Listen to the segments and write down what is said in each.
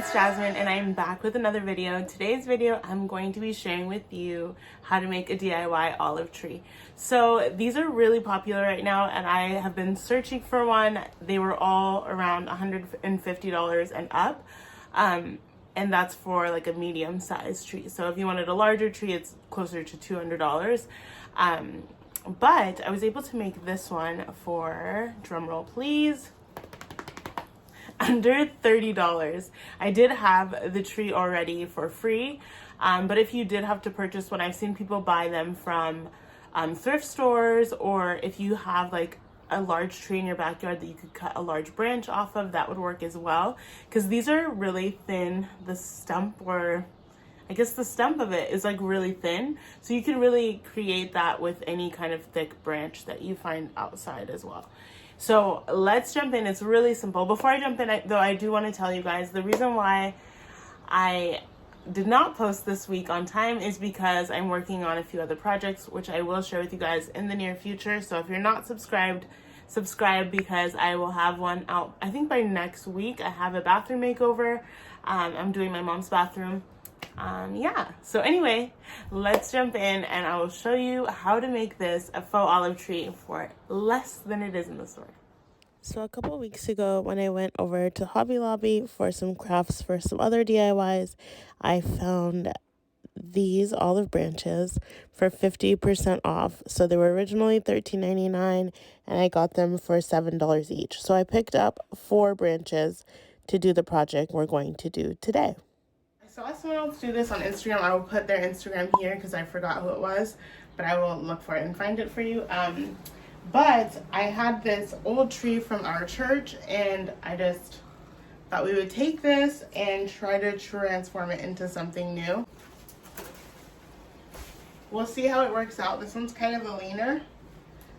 it's Jasmine and I'm back with another video. In today's video, I'm going to be sharing with you how to make a DIY olive tree. So these are really popular right now and I have been searching for one. They were all around $150 and up. And that's for like a medium sized tree. So if you wanted a larger tree, it's closer to $200. But I was able to make this one for, drumroll please, under $30. I did have the tree already for free, but if you did have to purchase one, I've seen people buy them from thrift stores, or if you have like a large tree in your backyard that you could cut a large branch off of, that would work as well, because these are really thin. The stump, or I guess the stump of it, is like really thin, so you can really create that with any kind of thick branch that you find outside as well. So let's jump in. It's really simple. Before I jump in, though, I do want to tell you guys the reason why I did not post this week on time is because I'm working on a few other projects, which I will share with you guys in the near future. So if you're not subscribed, subscribe, because I will have one out, I think by next week. I have a bathroom makeover. I'm doing my mom's bathroom. Yeah, so anyway, let's jump in and I will show you how to make this a faux olive tree for less than it is in the store. So a couple weeks ago, when I went over to Hobby Lobby for some crafts for some other DIYs, I found these olive branches for 50% off. So they were originally $13.99 and I got them for $7 each. So I picked up 4 branches to do the project we're going to do today. I saw someone else do this on Instagram. I will put their Instagram here because I forgot who it was, but I will look for it and find it for you. But I had this old tree from our church and I just thought we would take this and try to transform it into something new. We'll see how it works out. This one's kind of a leaner,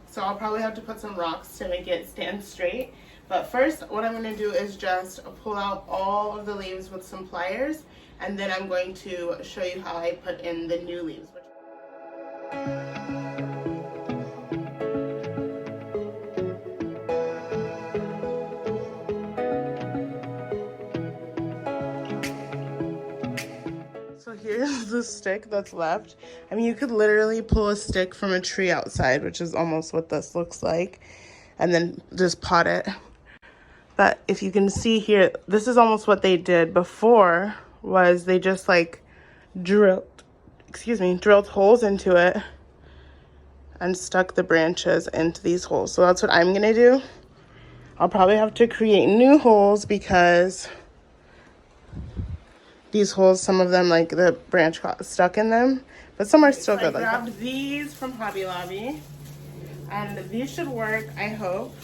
so I'll probably have to put some rocks to make it stand straight. But first, what I'm going to do is just pull out all of the leaves with some pliers, and then I'm going to show you how I put in the new leaves. So here's the stick that's left. I mean, you could literally pull a stick from a tree outside, which is almost what this looks like, and then just pot it. But if you can see here, this is almost what they did before, was they just like drilled holes into it and stuck the branches into these holes. So that's what I'm gonna do. I'll probably have to create new holes because these holes, some of them, like the branch got stuck in them, but some are still good. I grabbed these from Hobby Lobby and these should work, I hope.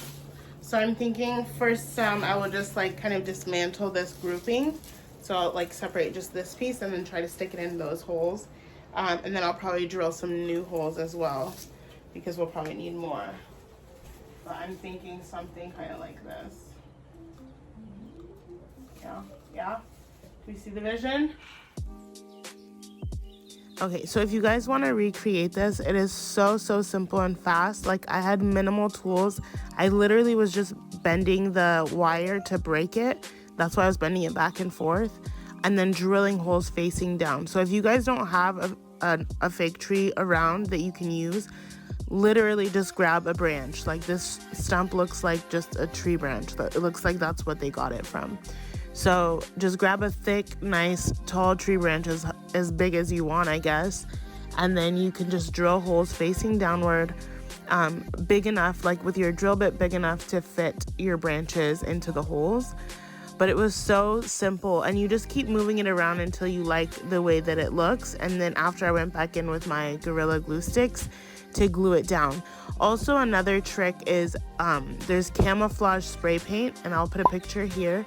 So I'm thinking for some, I will just like kind of dismantle this grouping. So I'll like separate just this piece and then try to stick it in those holes. And then I'll probably drill some new holes as well because we'll probably need more. But I'm thinking something kind of like this. Yeah. Do you see the vision? Okay, so if you guys want to recreate this, it is so simple and fast. Like, I had minimal tools. I literally was just bending the wire to break it. That's why I was bending it back and forth, and then drilling holes facing down. So if you guys don't have a fake tree around that you can use, literally just grab a branch. Like, this stump looks like just a tree branch. It looks like that's what they got it from. So just grab a thick, nice, tall tree branch as big as you want, I guess. And then you can just drill holes facing downward, big enough, like with your drill bit big enough to fit your branches into the holes. But it was so simple, and you just keep moving it around until you like the way that it looks. And then after, I went back in with my Gorilla Glue sticks to glue it down. Also, another trick is there's camouflage spray paint, and I'll put a picture here,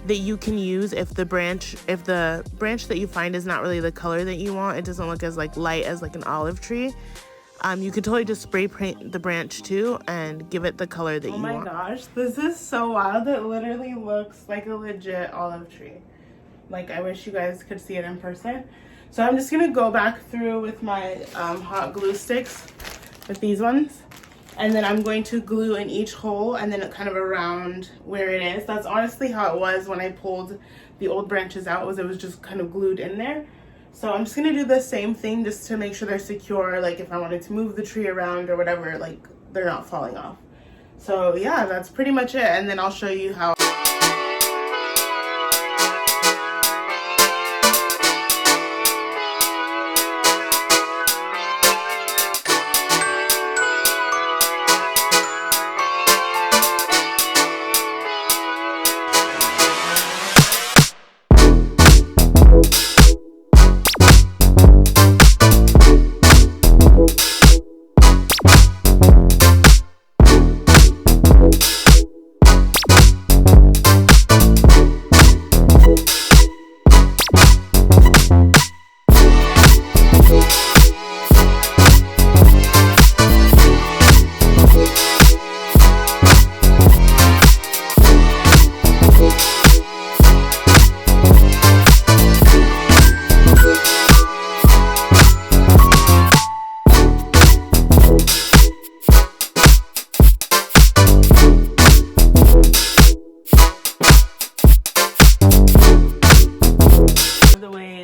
that you can use if the branch that you find is not really the color that you want. It doesn't look as like light as like an olive tree. You could totally just spray paint the branch too and give it the color that you want. Oh my gosh, this is so wild. It literally looks like a legit olive tree. Like, I wish you guys could see it in person. So I'm just gonna go back through with my hot glue sticks, with these ones, And then I'm going to glue in each hole and then kind of around where it is. That's honestly how it was when I pulled the old branches out, it was just kind of glued in there. So I'm just gonna do the same thing just to make sure they're secure, like if I wanted to move the tree around or whatever, like they're not falling off. So yeah, that's pretty much it. And then I'll show you how.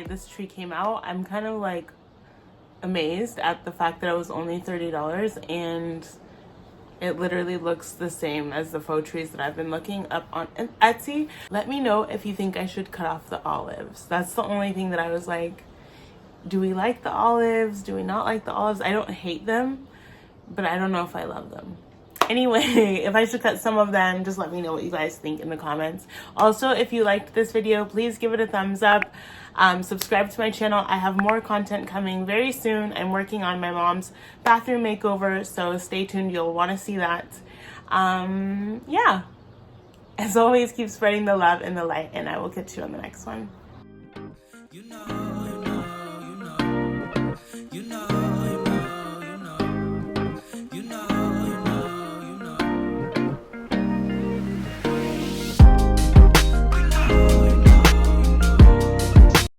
This tree came out, I'm kind of like amazed at the fact that it was only $30 and it literally looks the same as the faux trees that I've been looking up on Etsy. Let me know if you think I should cut off the olives. That's the only thing that I was like, do we like the olives? Do we not like the olives? I don't hate them, but I don't know if I love them. Anyway, if I should cut some of them, just let me know what you guys think in the comments. Also, if you liked this video, please give it a thumbs up. Subscribe to my channel. I have more content coming very soon. I'm working on my mom's bathroom makeover, so stay tuned. You'll want to see that. Yeah. As always, keep spreading the love and the light, and I will catch you on the next one.